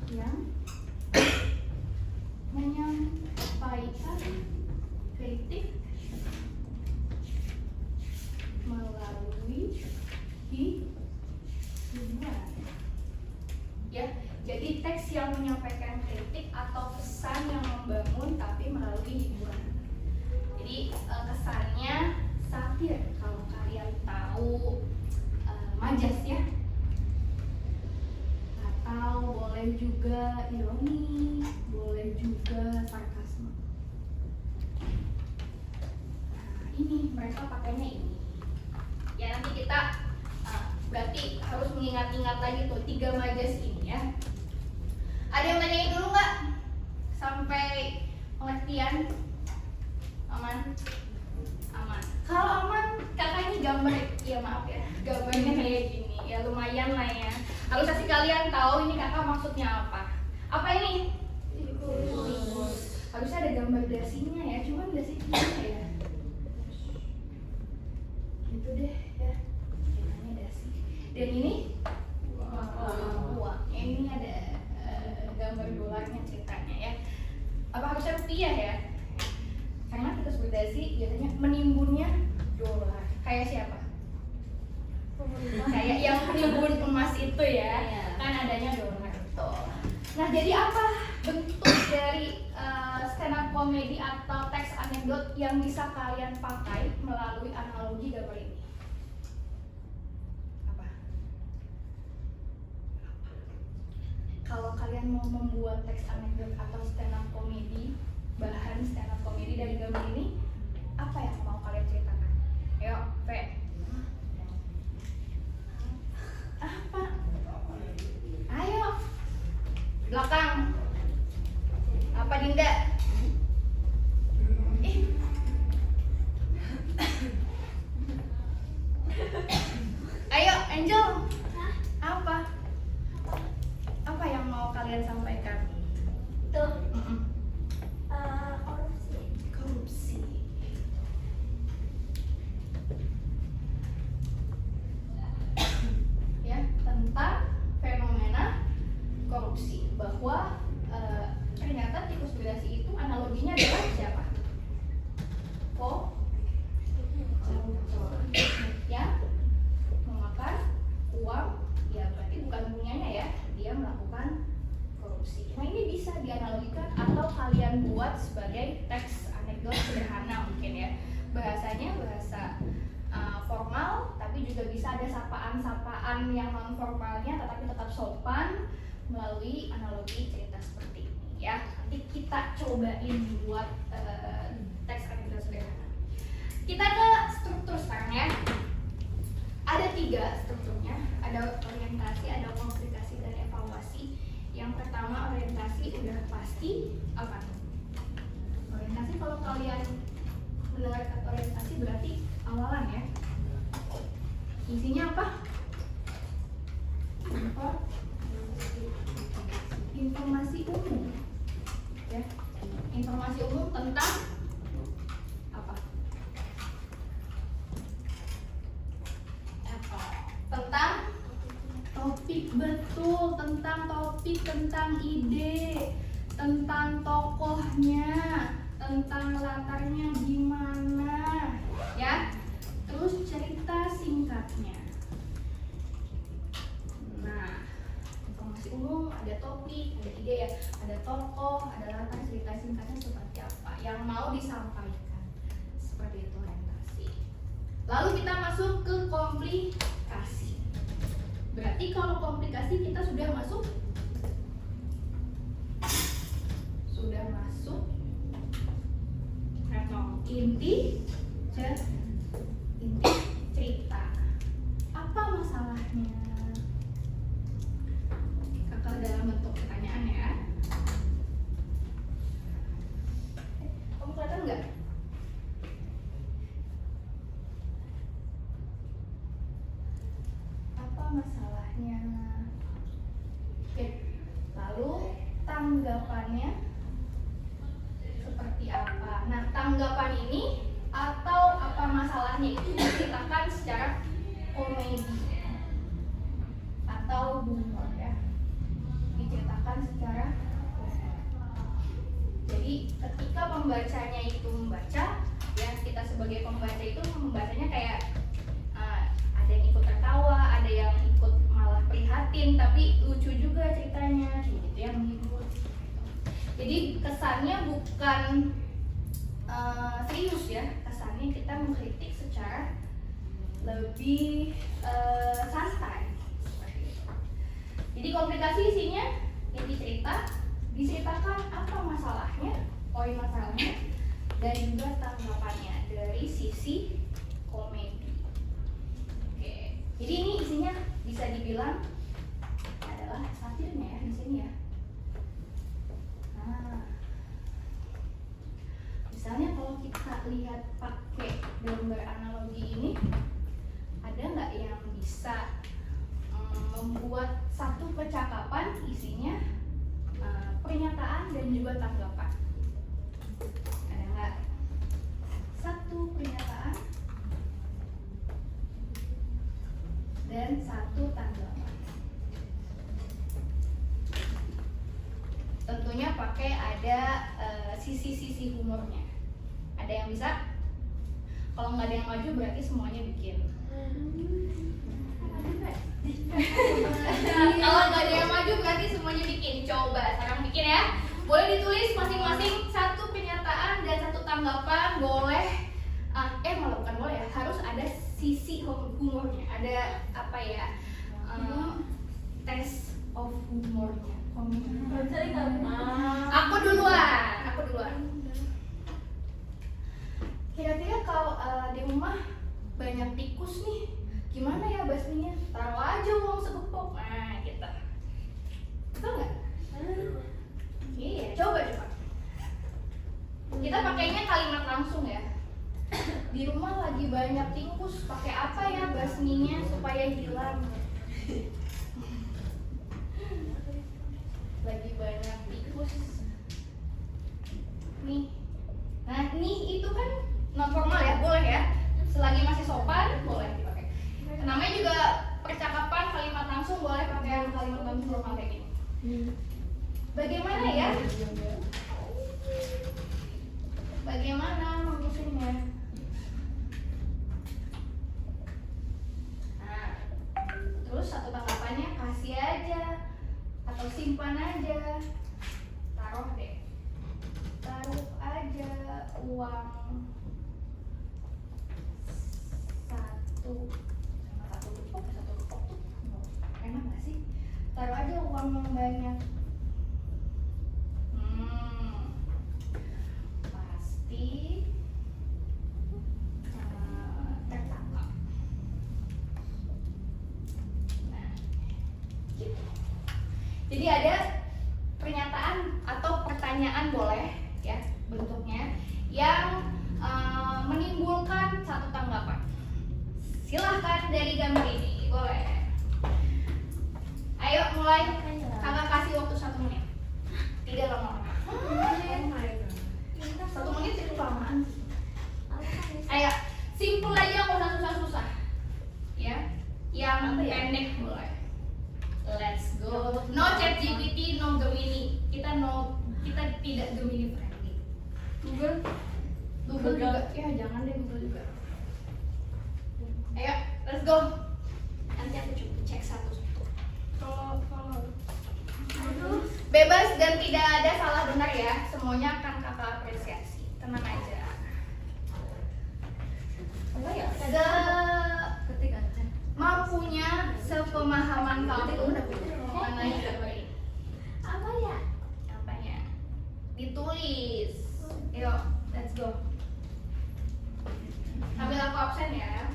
yang menyampaikan kritik melalui hiburan. Ya, jadi teks yang menyampaikan kritik atau pesan yang membangun tapi melalui hiburan. Jadi kesannya satir kalau kalian tahu majas ya, atau boleh juga ironi, boleh juga sarkasme. Nah, ini mereka pakainya ini. Ya nanti kita berarti harus mengingat-ingat lagi tuh 3 majas ini ya. Ada yang tanyain dulu nggak? Sampai pengertian? Aman? Aman. Kalau aman, kakak ini gambar, ya maaf ya, gambarnya kayak gini, ya lumayan lah ya. Harus kasih kalian tahu ini kakak maksudnya apa. Apa ini? Tikus. Harusnya ada gambar dasinya ya, cuman dasi gimana ya? Gitu deh ya. Namanya dasi. Dan ini uang. Ini ada gambar dolarnya ceritanya ya. Apa harusnya rupiah ya? Karena kita sebut dasi biasanya menimbunnya dolar. Kayak siapa? Kayak yang menimbun emas itu ya. Kan adanya dolar tuh. Nah, jadi apa bentuk dari stand up comedy atau teks anekdot yang bisa kalian pakai melalui analogi gambar ini? Apa? Kalau kalian mau membuat teks anekdot atau stand up comedy, bahan stand up comedy dari gambar ini, apa yang mau kalian ceritakan? Ayo, V. Apa? Ayo. Belakang. Apa Dinda? Ayo Angel. Apa? Apa yang mau kalian sampaikan? Tuh. Korupsi. Ya, tentang fenomena korupsi, bahwa ternyata tikus berdasi itu analoginya adalah siapa? Ya, memakan uang, ya berarti bukan punyanya ya, dia melakukan korupsi. Nah, ini bisa dianalogikan atau kalian buat sebagai teks anekdot sederhana mungkin ya. Bahasanya bahasa formal, tapi juga bisa ada sapaan-sapaan yang non formalnya tetapi tetap sopan melalui analogi cerita seperti ini ya. Nanti kita cobain buat teks anekdot sederhana. Kita ke struktur sekarang ya. Ada 3 strukturnya, ada orientasi, ada komplikasi, dan evaluasi. Yang pertama orientasi udah pasti apa? Orientasi, kalau kalian mendengar kata orientasi berarti awalan ya. Isinya apa? Informasi umum ya. Informasi umum tentang apa? Tentang topik, betul, tentang topik, tentang ide, tentang tokohnya, tentang latarnya gimana ya. Terus cerita singkatnya. Nah, informasi umum ada topik, ada ide ya, ada tokoh, ada latar, cerita singkatnya seperti apa yang mau disampaikan. Seperti itu orientasi. Lalu kita masuk ke komplikasi. Berarti kalau komplikasi kita sudah masuk inti cerita. Apa masalahnya? Kakak dalam bentuk pertanyaan ya. Kamu kelihatan nggak? Apa masalahnya? Oke. Lalu tanggapannya seperti apa? Nah, tanggapan ini atau apa masalahnya itu diceritakan secara komedi atau humor ya. Diceritakan dilakukan secara benar. Jadi ketika pembacanya itu membaca, ya kita sebagai pembaca itu membacanya kayak ada yang ikut tertawa, ada yang ikut malah prihatin, tapi lucu juga ceritanya, kayak gitu ya, menghibur. Jadi kesannya bukan serius ya, kesannya kita mengkritik secara lebih santai. Jadi komplikasi isinya inti cerita, diceritakan apa masalahnya, poin masalahnya, dan juga tanggapannya dari sisi komedi. Oke, jadi ini isinya bisa dibilang adalah satirnya ya di sini ya. Nah, misalnya kalau kita lihat pakai gambar analogi ini, ada nggak yang bisa membuat satu percakapan isinya pernyataan dan juga tanggapan? Ada nggak? Satu pernyataan dan satu tanggapan. Tentunya pakai ada sisi-sisi humornya. Ada yang bisa? Kalau nggak ada yang maju berarti semuanya bikin. Kalau nggak ada yang maju berarti semuanya bikin. Coba sekarang bikin ya. Boleh ditulis masing-masing satu pernyataan dan satu tanggapan. Boleh malah bukan boleh ya, harus ada sisi humornya. Ada apa ya, test of humornya. Aku duluan. Kira-kira kalau di rumah banyak tikus nih, gimana ya basminya? Taruh aja uang segepok. Nah, gitu. Betul nggak? Iya, coba. Kita pakainya kalimat langsung ya. Di rumah lagi banyak tikus, pakai apa ya basminya supaya hilang? Lagi banyak tikus. Nih. Nah, nih itu kan non formal ya, boleh ya. Selagi masih sopan, boleh dipakai. Namanya juga percakapan kalimat langsung, boleh pakai kalimat langsung formal kayak gini. Bagaimana ya? Bagaimana memusuhnya? Nah, terus satu tanggapannya kasih aja atau simpan aja. Taruh aja uang satu gepok tuh enak gak sih? Taruh aja uang yang banyak. Pasti tertangkap. Nah, gitu. Jadi ada pernyataan atau pertanyaan boleh ya bentuknya yang menimbulkan satu tanggapan. Silahkan dari gambar ini, boleh. Ayo mulai, kakak kasih waktu 1 menit. Tidak lama-lama. 1 menit itu kelamaan. Ayo, simpel aja, nggak usah susah-susah. Ya, yang pendek boleh. Let's go. No ChatGPT, no Gemini. Kita tidak Gemini friendly. Google juga. Ya jangan deh Google juga. Ayo, let's go. Nanti aku coba cek satu-satu. Kalau bebas dan tidak ada salah benar ya. Semuanya akan kakak apresiasi. Tenang aja. Apa ya? Mampunya sepemahaman kamu mengenai gambar ini. Apa ya? Apanya? Ditulis. Ayo, let's go. Ambil aku absen ya.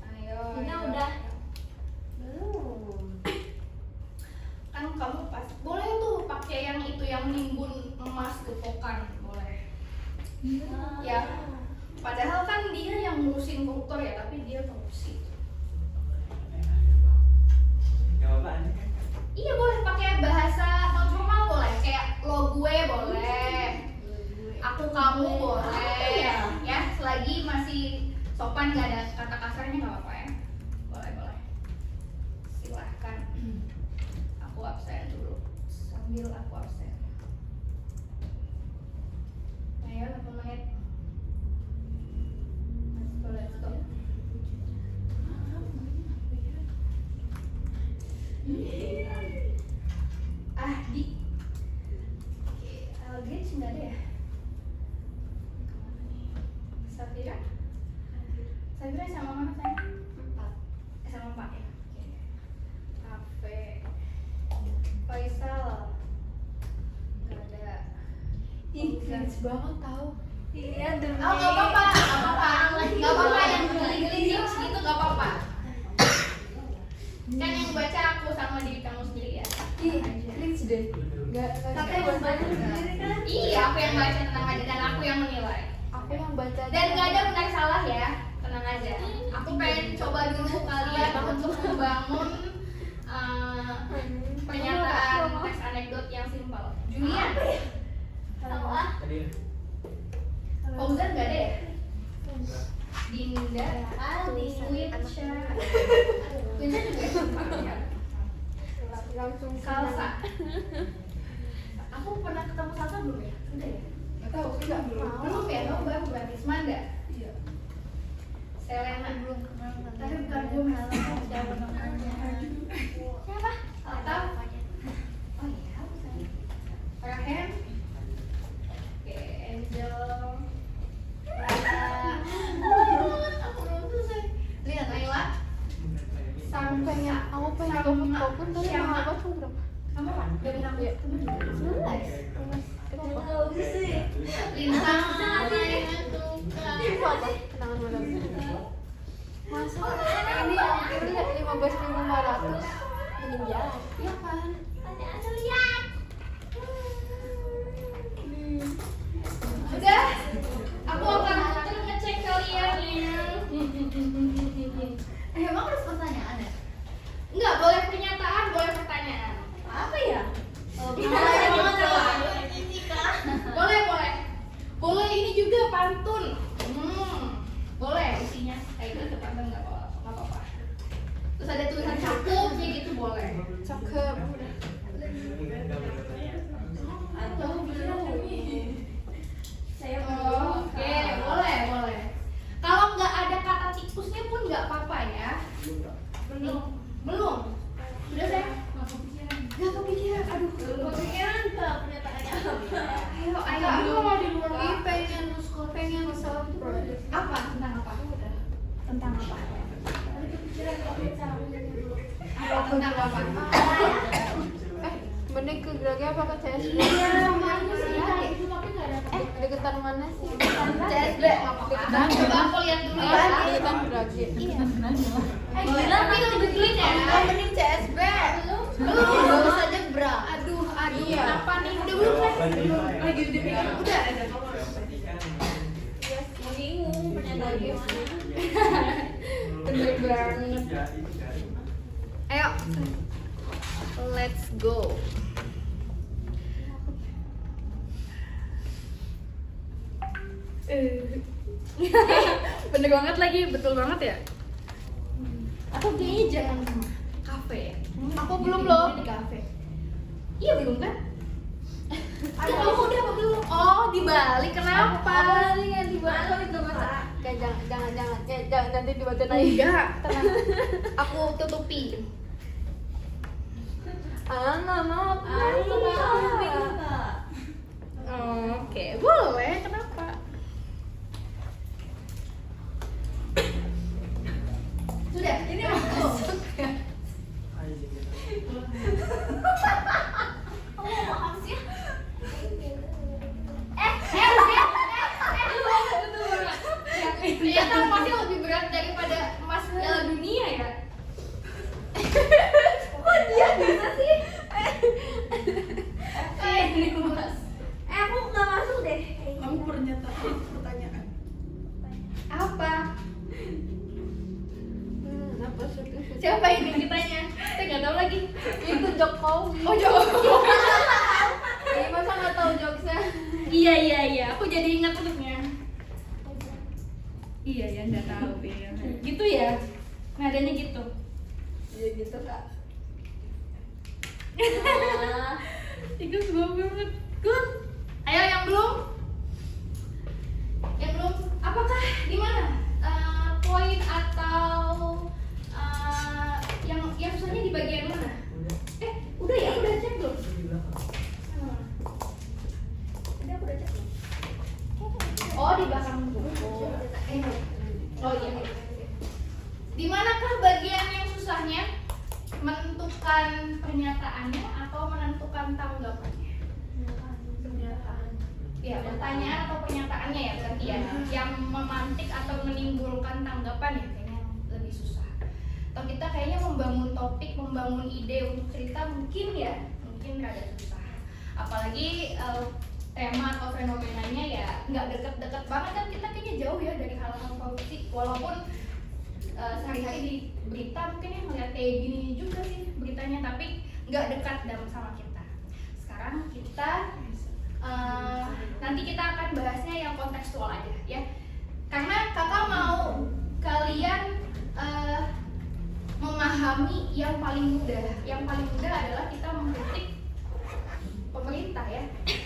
Ayo. Ini ayo. udah. Kan kamu pas boleh tuh pakai yang itu yang nimbun emas gepokan, boleh. Ya. Padahal kan dia yang ngurusin koruptor ya, tapi dia korupsi. Jawabannya kan? Iya boleh pakai bahasa non formal boleh, kayak lo gue boleh, aku kamu boleh, ya selagi masih sopan, nggak ada kata kasarnya nggak apa-apa ya. Boleh. Silahkan. Aku absen dulu. Sambil aku absen. Ayo 1 menit. Let's go. Di Algage nggak ada ya? Safira sama mana sayang? 4. Sama 4 ya? Cafe Faisal nggak ada. Ih, cringe banget tau. Iya, demi. Oh nggak apa-apa yang geli-geli gitu nggak apa-apa. Kan yang baca aku sama diri kamu sendiri ya. Ih, cringe deh. Tapi yang baca sendiri kan? Iya, aku yang baca, tenang aja, dan aku yang menilai. Aku yang baca. Dan nggak ada benar salah ya, tenang aja. Aku pengen coba dulu kalian untuk membangun pernyataan teks anekdot yang simpel. Julian, Tadi Fauzan nggak ada ya? Dinda, Winca juga ya? Langsung Salsa. Aku pernah ketemu Salsa belum ya? Udah ya? Nggak tahu, sudah Belum ya? Kamu baru berarti Semanda? Iya. Selena. Belum kenal. Tapi bukan belum siapa namanya? Siapa? Atau? Oh iya, bukan. Rahen. Oke, Angel. Rasa. Aku belum selesai. Lihat Naila. Aku pengen gabung apapun tapi Siapa? mahal banget tuh berapa? Kamu apa? Dari aku Iya. 11. Lintang mana yang suka? Itu apa? Kenangan malam. Masa ini lihat 15.500 meninggal. Iya kan? Ada lihat. Udah, aku akan muter ngecek kalian ya. Emang harus pertanyaan ya? Enggak, boleh pernyataan, boleh pertanyaan. Apa ya? Boleh. Boleh ini juga pantun. Boleh isinya kayak gitu pantun nggak apa-apa. Terus ada tulisan cakep kayak gitu boleh. Cakep. Atau oke, boleh. Kalau nggak ada kata tikusnya pun nggak apa-apa ya. Belum. Sudah saya? Nggak kepikiran. Aduh. Kepikiran nggak pernyataannya apa? Ayo. Aku mau di luar ini pengen surprise. Apa? Tentang apa? Tentang apa? Tentang apa? Mending ke Grage apa ke CSB? Deketan mana sih? CSB. Coba aku lihat dulu ya. Deketan Grage. Tapi lebih clean ya. Mending CSB. Belum. Bagus aja bra. Aduh. Iya. Kenapa nih? Udah belum kan? Lagi udah. Bingung pernyataan gimana? Bener banget. Ayo. Let's go. Bener banget lagi, betul banget ya. Aku kayaknya jangan kafe ya. Aku belum loh. Di kafe. Iya belum kan? Ya kamu udah apa belum? Oh dibalik kenapa? Yang dibaca itu baca. Kayak jangan nanti dibaca lagi. Enggak. Tenang. Aku tutupi. Nggak mau. Oke, boleh. Kenapa? Sudah, ini masuk. Ternyata masih lebih berat daripada emas Piala Dunia ya. Kok dia bisa sih? Ini mas. Aku nggak masuk deh. Kamu pertanyaan. Apa? Apa sih? Siapa ini ditanya? Saya nggak tahu lagi. Itu Jokowi. Oh Jokowi. Masa nggak tahu jokesnya? Iya. Aku jadi ingat untuknya. Iya ya, nggak tahu ya. Gitu ya, nadanya gitu. Iya gitu kak. Itu gue banget. Good. Ayo yang belum? Yang belum? Apakah di mana? Poin atau yang susahnya di bagian mana? Udah ya, udah cek belum? Di belakang. Udah aku udah cek belum? Oh di belakang buku. Oh iya. Di manakah bagian yang susahnya? Menentukan pernyataannya atau menentukan tanggapannya? Ya, pertanyaan atau pernyataannya ya berarti ya. Yang memantik atau menimbulkan tanggapan ya kayaknya lebih susah. Atau kita kayaknya membangun topik, membangun ide untuk cerita mungkin rada susah. Apalagi tema atau fenomenanya ya nggak deket-deket banget kan, kita kayaknya jauh ya dari hal-hal korupsi. Walaupun sehari-hari di berita mungkin yang ngeliat kayak gini juga sih beritanya, tapi nggak dekat dalam sama kita. Sekarang kita nanti kita akan bahasnya yang kontekstual aja ya, karena kakak mau kalian memahami yang paling mudah. Yang paling mudah adalah kita mengkritik pemerintah ya.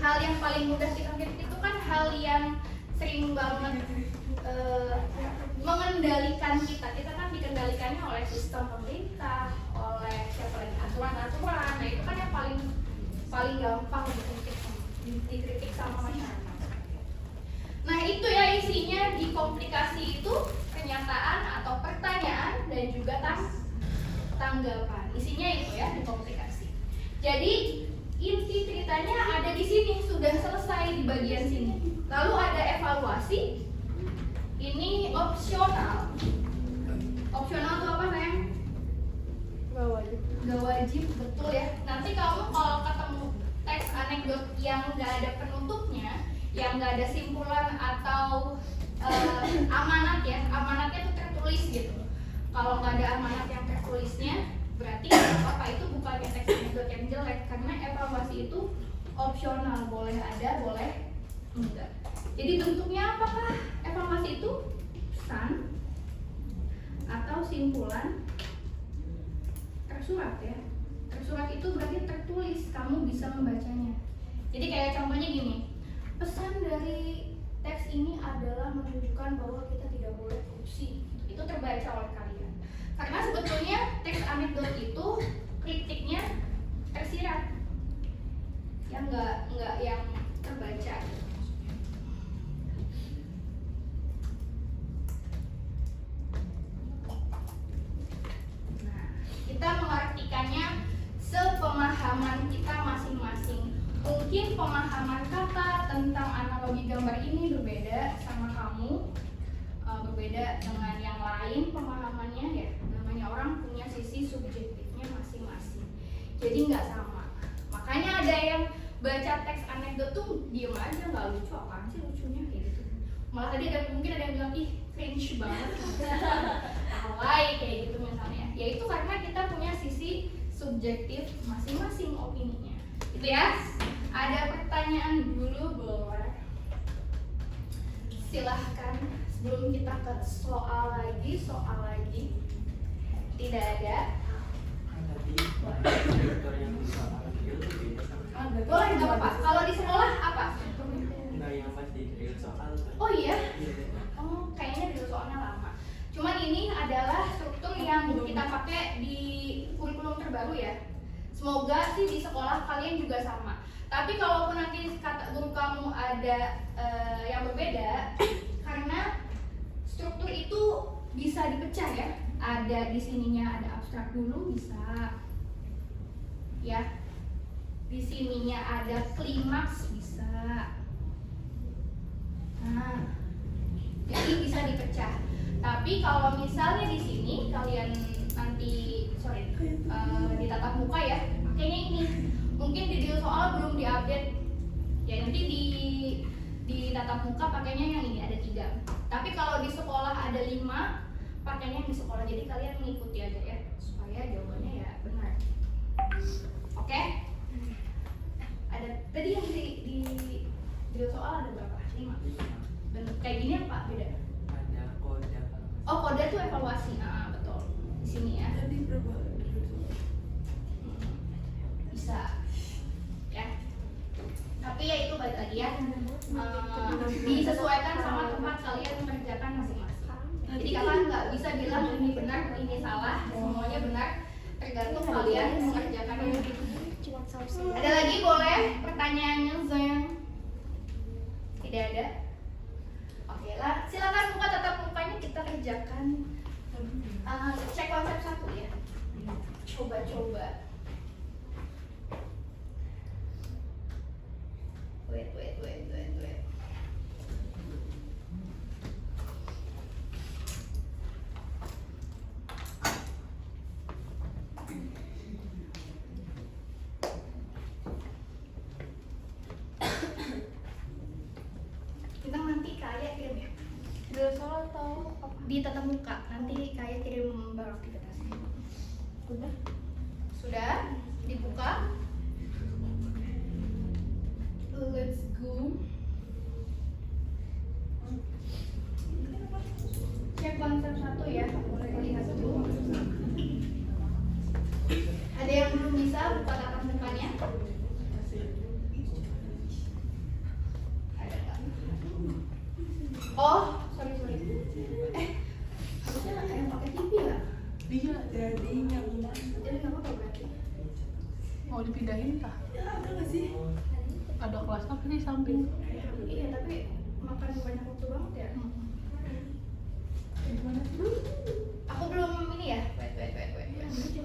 Hal yang paling mudah kita kritik itu kan hal yang sering banget mengendalikan kita kan dikendalikannya oleh sistem pemerintah, oleh siapa lagi, aturan-aturan. Nah itu kan yang paling gampang dikritik sama masyarakat. Nah itu ya isinya di komplikasi itu, pernyataan atau pertanyaan dan juga tanggapan. Isinya itu ya di komplikasi. Jadi inti ceritanya ada di sini, sudah selesai di bagian sini. Lalu ada evaluasi. Ini opsional. Opsional itu apa sayang? Gak wajib, betul ya. Nanti kamu kalau ketemu teks anekdot yang gak ada penutupnya, yang gak ada simpulan atau amanat ya, amanatnya itu tertulis gitu. Kalau gak ada amanat yang tertulisnya, berarti apa itu bukannya teks anekdot yang jelek, karena evaluasi itu opsional, boleh ada, boleh enggak. Jadi bentuknya apakah evaluasi itu? Pesan atau simpulan tersurat ya. Tersurat itu berarti tertulis, kamu bisa membacanya. Jadi kayak contohnya gini, pesan dari teks ini adalah menunjukkan bahwa kita tidak boleh korupsi. Itu terbaca oleh kalian. Karena sebetulnya teks anekdot itu kritiknya tersirat, yang enggak yang terbaca. Kita mengartikannya sepemahaman kita masing-masing. Mungkin pemahaman kakak tentang analogi gambar ini berbeda sama kamu, berbeda dengan yang lain pemahamannya ya. Namanya orang punya sisi subjektifnya masing-masing. Jadi nggak sama. Makanya ada yang baca teks anekdot tuh diem aja, nggak lucu, apaan sih lucunya kayak gitu. Malah tadi mungkin ada yang bilang ih cringe banget, alay kayak gitu misalnya. Ya itu karena kita punya sisi subjektif masing-masing opininya. Gitu ya. Ada pertanyaan dulu boleh? Silahkan sebelum kita ke soal lagi. Tidak ada. Tadi dokter yang di soal itu beda sama. Boleh nggak apa-apa. Kalau di sekolah apa? Enggak, yang pas di real soal tuh. Oh iya. Oh kayaknya di soalnya lama. Cuman ini adalah struktur yang kita pakai di kurikulum terbaru ya. Semoga sih di sekolah kalian juga sama. Tapi kalaupun nanti kata guru kamu ada yang berbeda, karena struktur itu bisa dipecah ya. Ada di sininya ada abstrak dulu bisa, ya. Di sininya ada klimaks bisa. Nah, jadi bisa dipecah. Tapi kalau misalnya di sini kalian nanti di tatap muka ya, pakainya ini. Mungkin di soal belum diupdate. Ya nanti di tatap muka pakainya yang ini ada 3. Tapi kalau di sekolah ada 5, pakainya yang di sekolah. Jadi kalian mengikuti aja ya supaya jawabannya ya benar. Oke? Ada tadi yang di soal ada berapa? 5. Bentuk kayak gini apa beda? Ada kode tuh evaluasi. Betul. Di sini ya. Tadi berapa? Bisa ya, tapi ya itu balik lagi ya, disesuaikan sama tempat kalian mengerjakan masing-masing. Jadi kalian nggak bisa bilang ini benar ini salah, semuanya benar, tergantung kalian mengerjakannya. Ada lagi boleh pertanyaannya Zeng? Tidak ada. Oke lah, silakan buka tatap mukanya, kita kerjakan. Cek konsep 1 ya. Coba-coba. Wait. Kita nanti kayak kirim ya. Dari soal atau apa? Di tatap muka, nanti kayak kirim barang aktivitasnya. Udah. Sudah dibuka. Let's go. Cek konsep 1 ya, boleh lihat dulu. Ada yang belum bisa buka tatap mukanya? Ada nggak? Oh, sorry. Harusnya ada yang pakai TV ya? Iya, jadinya Jadi nggak apa-apa berarti. Mau dipindahin kah? ya ada nggak sih? Ada kelas apa di samping? Iya, tapi makan banyak waktu banget ya. Gimana sih? Aku belum ini ya. Wait.